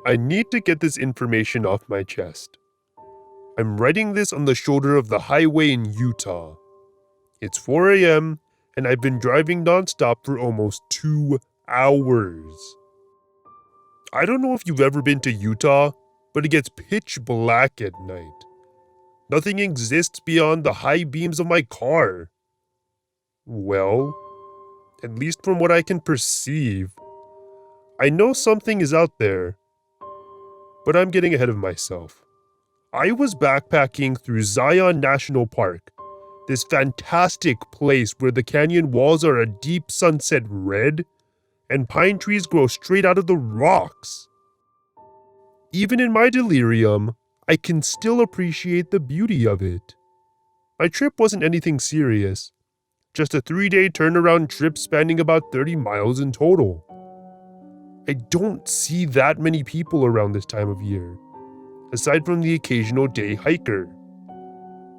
I need to get this information off my chest. I'm writing this on the shoulder of the highway in Utah. It's 4 a.m., and I've been driving nonstop for almost 2 hours. I don't know if you've ever been to Utah, but it gets pitch black at night. Nothing exists beyond the high beams of my car. Well, at least from what I can perceive, I know something is out there, but I'm getting ahead of myself. I was backpacking through Zion National Park, this fantastic place where the canyon walls are a deep sunset red and pine trees grow straight out of the rocks. Even in my delirium, I can still appreciate the beauty of it. My trip wasn't anything serious, just a 3-day turnaround trip spanning about 30 miles in total. I don't see that many people around this time of year, aside from the occasional day hiker.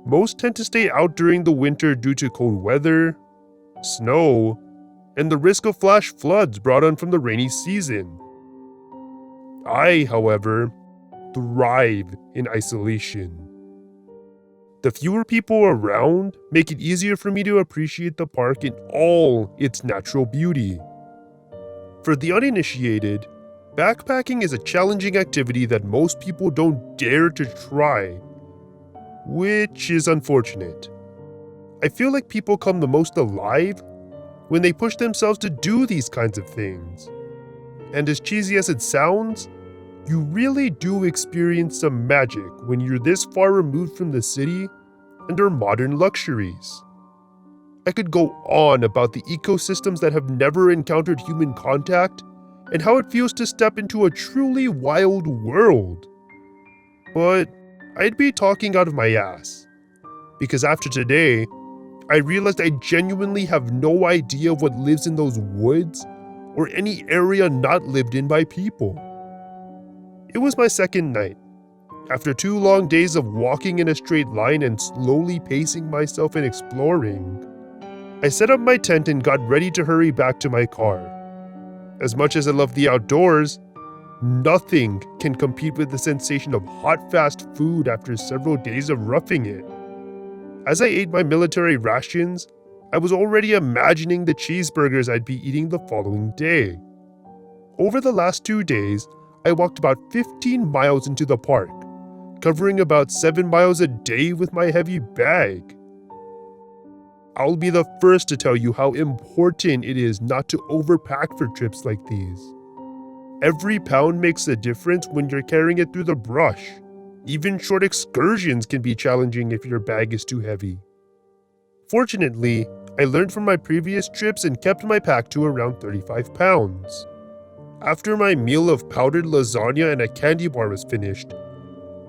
Most tend to stay out during the winter due to cold weather, snow, and the risk of flash floods brought on from the rainy season. I, however, thrive in isolation. The fewer people around make it easier for me to appreciate the park in all its natural beauty. For the uninitiated, backpacking is a challenging activity that most people don't dare to try, which is unfortunate. I feel like people come the most alive when they push themselves to do these kinds of things. And as cheesy as it sounds, you really do experience some magic when you're this far removed from the city and our modern luxuries. I could go on about the ecosystems that have never encountered human contact and how it feels to step into a truly wild world. But I'd be talking out of my ass, because after today, I realized I genuinely have no idea what lives in those woods or any area not lived in by people. It was my second night. After 2 long days of walking in a straight line and slowly pacing myself and exploring, I set up my tent and got ready to hurry back to my car. As much as I love the outdoors, nothing can compete with the sensation of hot fast food after several days of roughing it. As I ate my military rations, I was already imagining the cheeseburgers I'd be eating the following day. Over the last 2 days, I walked about 15 miles into the park, covering about 7 miles a day with my heavy bag. I'll be the first to tell you how important it is not to overpack for trips like these. Every pound makes a difference when you're carrying it through the brush. Even short excursions can be challenging if your bag is too heavy. Fortunately, I learned from my previous trips and kept my pack to around 35 pounds. After my meal of powdered lasagna and a candy bar was finished,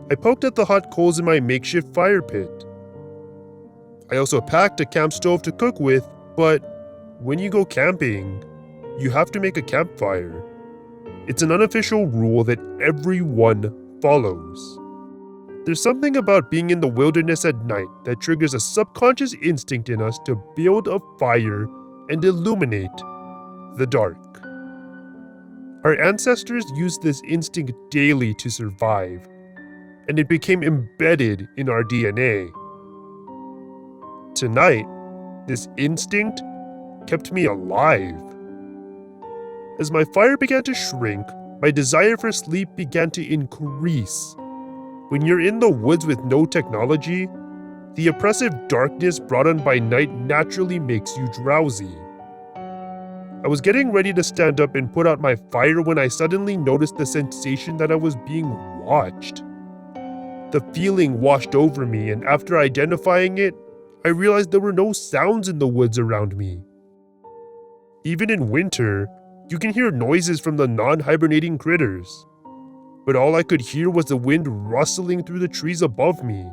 I poked at the hot coals in my makeshift fire pit. I also packed a camp stove to cook with, but when you go camping, you have to make a campfire. It's an unofficial rule that everyone follows. There's something about being in the wilderness at night that triggers a subconscious instinct in us to build a fire and illuminate the dark. Our ancestors used this instinct daily to survive, and it became embedded in our DNA. Tonight, this instinct kept me alive. As my fire began to shrink, my desire for sleep began to increase. When you're in the woods with no technology, the oppressive darkness brought on by night naturally makes you drowsy. I was getting ready to stand up and put out my fire when I suddenly noticed the sensation that I was being watched. The feeling washed over me, and after identifying it, I realized there were no sounds in the woods around me. Even in winter, you can hear noises from the non-hibernating critters. But all I could hear was the wind rustling through the trees above me,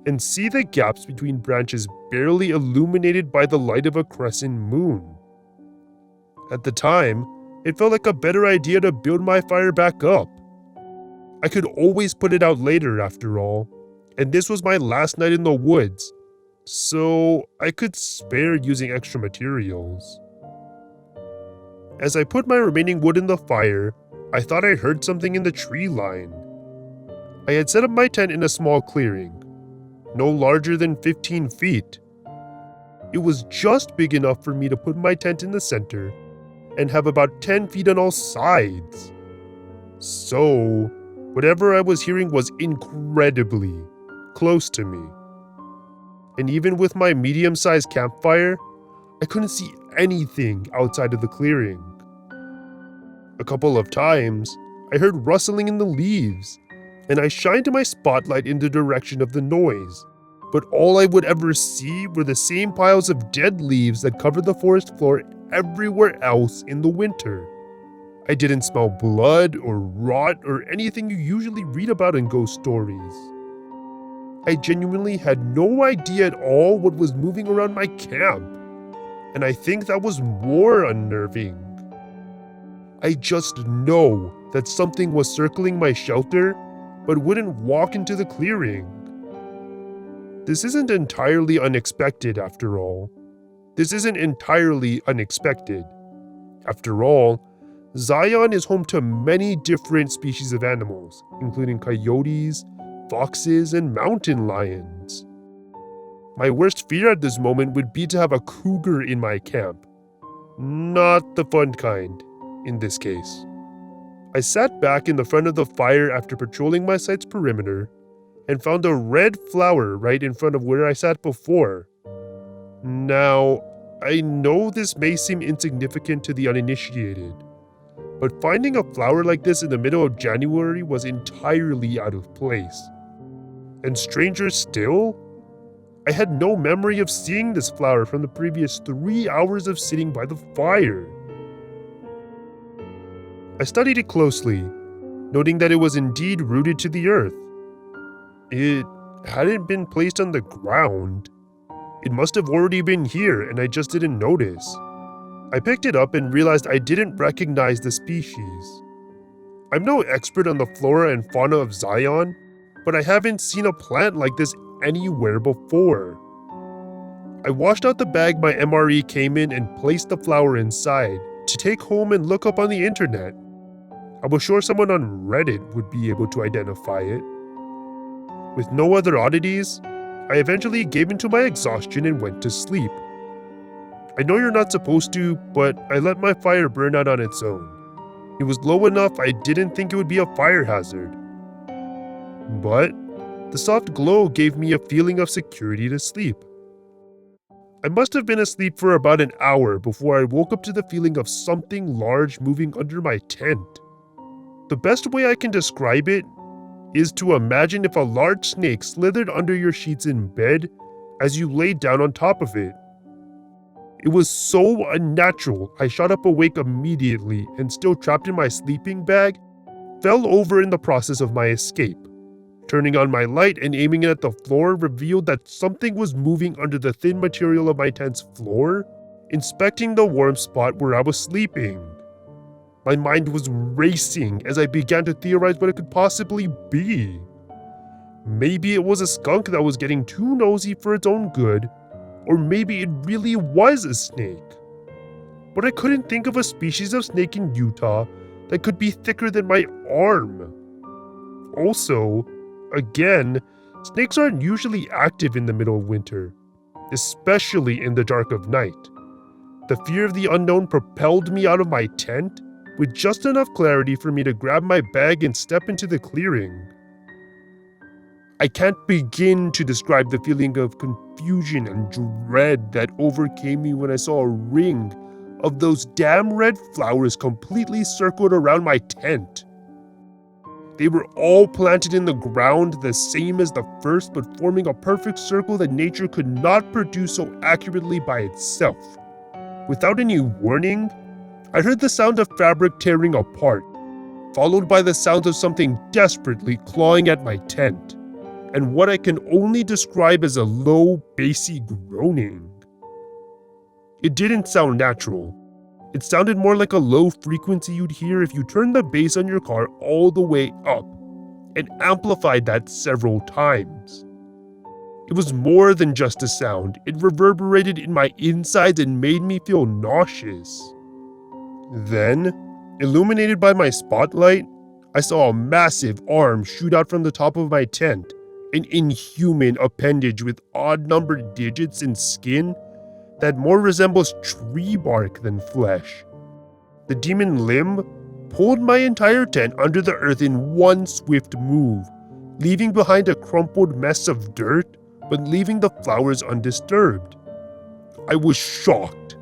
and see the gaps between branches barely illuminated by the light of a crescent moon. At the time, it felt like a better idea to build my fire back up. I could always put it out later after all, and this was my last night in the woods, so I could spare using extra materials. As I put my remaining wood in the fire, I thought I heard something in the tree line. I had set up my tent in a small clearing, no larger than 15 feet. It was just big enough for me to put my tent in the center and have about 10 feet on all sides. So, whatever I was hearing was incredibly close to me. And even with my medium-sized campfire, I couldn't see anything outside of the clearing. A couple of times, I heard rustling in the leaves, and I shined my spotlight in the direction of the noise. But all I would ever see were the same piles of dead leaves that covered the forest floor everywhere else in the winter. I didn't smell blood or rot or anything you usually read about in ghost stories. I genuinely had no idea at all what was moving around my camp, and I think that was more unnerving. I just know that something was circling my shelter, but wouldn't walk into the clearing. This isn't entirely unexpected after all. After all, Zion is home to many different species of animals, including coyotes, foxes, and mountain lions. My worst fear at this moment would be to have a cougar in my camp. Not the fun kind, in this case. I sat back in the front of the fire after patrolling my site's perimeter and found a red flower right in front of where I sat before. Now, I know this may seem insignificant to the uninitiated, but finding a flower like this in the middle of January was entirely out of place. And stranger still, I had no memory of seeing this flower from the previous 3 hours of sitting by the fire. I studied it closely, noting that it was indeed rooted to the earth. It hadn't been placed on the ground. It must have already been here and I just didn't notice. I picked it up and realized I didn't recognize the species. I'm no expert on the flora and fauna of Zion, but I haven't seen a plant like this anywhere before. I washed out the bag my MRE came in and placed the flower inside to take home and look up on the internet. I was sure someone on Reddit would be able to identify it. With no other oddities, I eventually gave in to my exhaustion and went to sleep. I know you're not supposed to, but I let my fire burn out on its own. It was low enough I didn't think it would be a fire hazard. But the soft glow gave me a feeling of security to sleep. I must have been asleep for about an hour before I woke up to the feeling of something large moving under my tent. The best way I can describe it is to imagine if a large snake slithered under your sheets in bed as you laid down on top of it. It was so unnatural, I shot up awake immediately and, still trapped in my sleeping bag, fell over in the process of my escape. Turning on my light and aiming it at the floor revealed that something was moving under the thin material of my tent's floor, inspecting the warm spot where I was sleeping. My mind was racing as I began to theorize what it could possibly be. Maybe it was a skunk that was getting too nosy for its own good, or maybe it really was a snake. But I couldn't think of a species of snake in Utah that could be thicker than my arm. Also, again, snakes aren't usually active in the middle of winter, especially in the dark of night. The fear of the unknown propelled me out of my tent with just enough clarity for me to grab my bag and step into the clearing. I can't begin to describe the feeling of confusion and dread that overcame me when I saw a ring of those damn red flowers completely circled around my tent. They were all planted in the ground the same as the first, but forming a perfect circle that nature could not produce so accurately by itself. Without any warning, I heard the sound of fabric tearing apart, followed by the sound of something desperately clawing at my tent, and what I can only describe as a low, bassy groaning. It didn't sound natural. It sounded more like a low frequency you'd hear if you turned the bass on your car all the way up and amplified that several times. It was more than just a sound. It reverberated in my insides and made me feel nauseous. Then, Illuminated by my spotlight, I saw a massive arm shoot out from the top of my tent, an inhuman appendage with odd-numbered digits and skin that more resembles tree bark than flesh. The demon limb pulled my entire tent under the earth in one swift move, leaving behind a crumpled mess of dirt, but leaving the flowers undisturbed. I was shocked.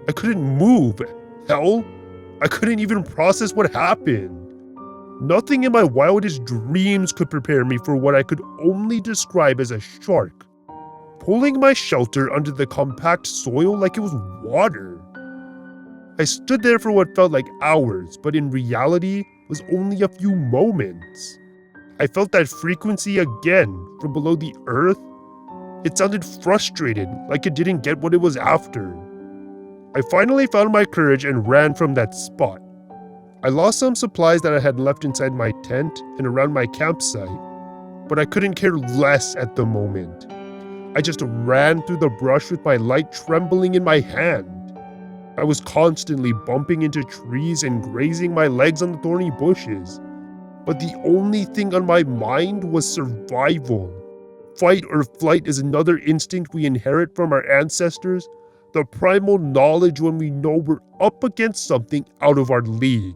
I couldn't move. Hell, I couldn't even process what happened. Nothing in my wildest dreams could prepare me for what I could only describe as a shark, pulling my shelter under the compact soil like it was water. I stood there for what felt like hours, but in reality was only a few moments. I felt that frequency again from below the earth. It sounded frustrated, like it didn't get what it was after. I finally found my courage and ran from that spot. I lost some supplies that I had left inside my tent and around my campsite, but I couldn't care less at the moment. I just ran through the brush with my light trembling in my hand. I was constantly bumping into trees and grazing my legs on the thorny bushes, but the only thing on my mind was survival. Fight or flight is another instinct we inherit from our ancestors, the primal knowledge when we know we're up against something out of our league.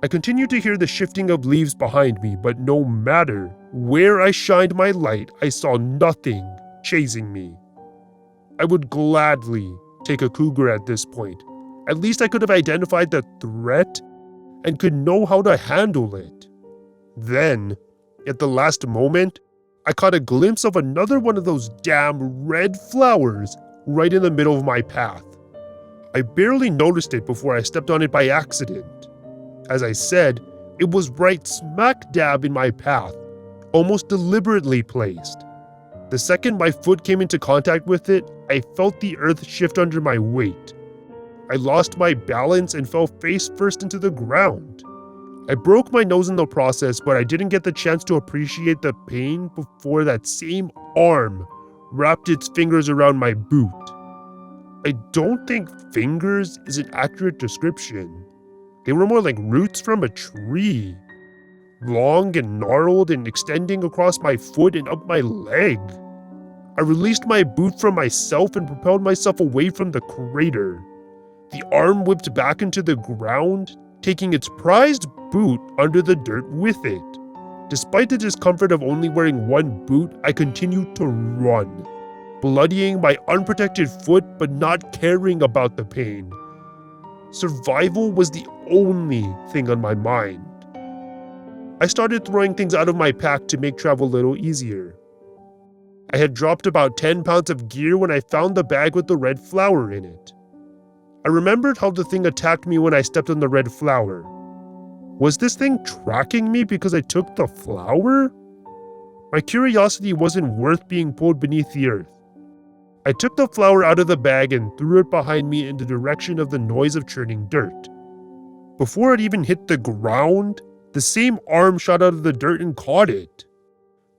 I continued to hear the shifting of leaves behind me, but no matter where I shined my light, I saw nothing chasing me. I would gladly take a cougar at this point. At least I could have identified the threat and could know how to handle it. Then, at the last moment, I caught a glimpse of another one of those damn red flowers right in the middle of my path. I barely noticed it before I stepped on it by accident. As I said, it was right smack dab in my path, almost deliberately placed. The second my foot came into contact with it, I felt the earth shift under my weight. I lost my balance and fell face first into the ground. I broke my nose in the process, but I didn't get the chance to appreciate the pain before that same arm wrapped its fingers around my boot. I don't think fingers is an accurate description. They were more like roots from a tree, long and gnarled and extending across my foot and up my leg. I released my boot from myself and propelled myself away from the crater. The arm whipped back into the ground, taking its prized boot under the dirt with it. Despite the discomfort of only wearing one boot, I continued to run, bloodying my unprotected foot but not caring about the pain. Survival was the only thing on my mind. I started throwing things out of my pack to make travel a little easier. I had dropped about 10 pounds of gear when I found the bag with the red flower in it. I remembered how the thing attacked me when I stepped on the red flower. Was this thing tracking me because I took the flower? My curiosity wasn't worth being pulled beneath the earth. I took the flower out of the bag and threw it behind me in the direction of the noise of churning dirt. Before it even hit the ground, the same arm shot out of the dirt and caught it.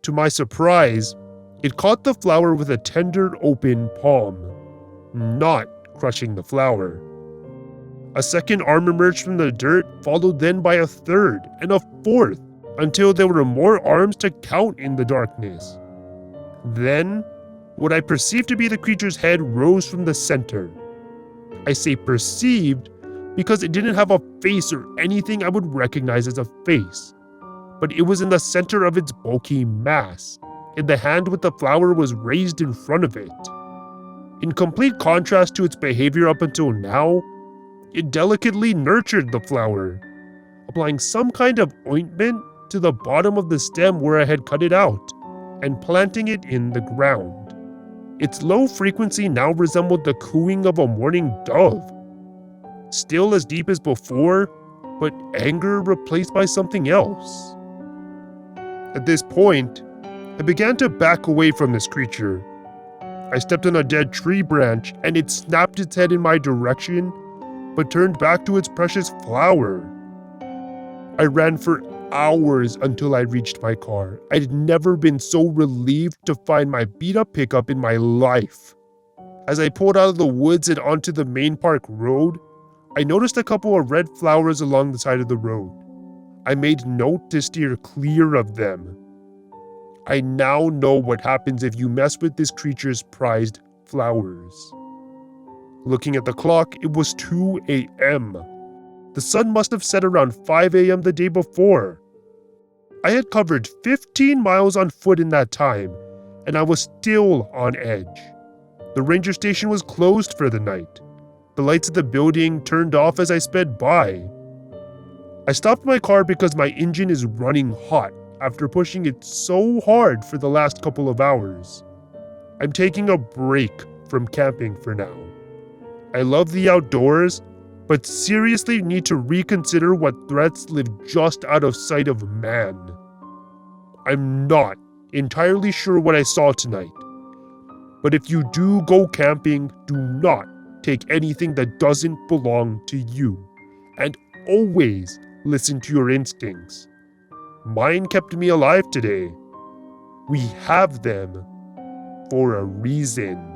To my surprise, it caught the flower with a tender, open palm, not crushing the flower. A second arm emerged from the dirt, followed then by a third and a fourth, until there were more arms to count in the darkness. Then, what I perceived to be the creature's head rose from the center. I say perceived because it didn't have a face or anything I would recognize as a face, but it was in the center of its bulky mass, and the hand with the flower was raised in front of it. In complete contrast to its behavior up until now, it delicately nurtured the flower, applying some kind of ointment to the bottom of the stem where I had cut it out, and planting it in the ground. Its low frequency now resembled the cooing of a mourning dove, still as deep as before, but anger replaced by something else. At this point, I began to back away from this creature. I stepped on a dead tree branch and it snapped its head in my direction, but turned back to its precious flower. I ran for hours until I reached my car. I'd never been so relieved to find my beat-up pickup in my life. As I pulled out of the woods and onto the main park road, I noticed a couple of red flowers along the side of the road. I made note to steer clear of them. I now know what happens if you mess with this creature's prized flowers. Looking at the clock, it was 2 a.m. The sun must have set around 5 a.m. the day before. I had covered 15 miles on foot in that time, and I was still on edge. The ranger station was closed for the night. The lights of the building turned off as I sped by. I stopped my car because my engine is running hot after pushing it so hard for the last couple of hours. I'm taking a break from camping for now. I love the outdoors, but seriously need to reconsider what threats live just out of sight of man. I'm not entirely sure what I saw tonight, but if you do go camping, do not take anything that doesn't belong to you, and always listen to your instincts. Mine kept me alive today. We have them for a reason.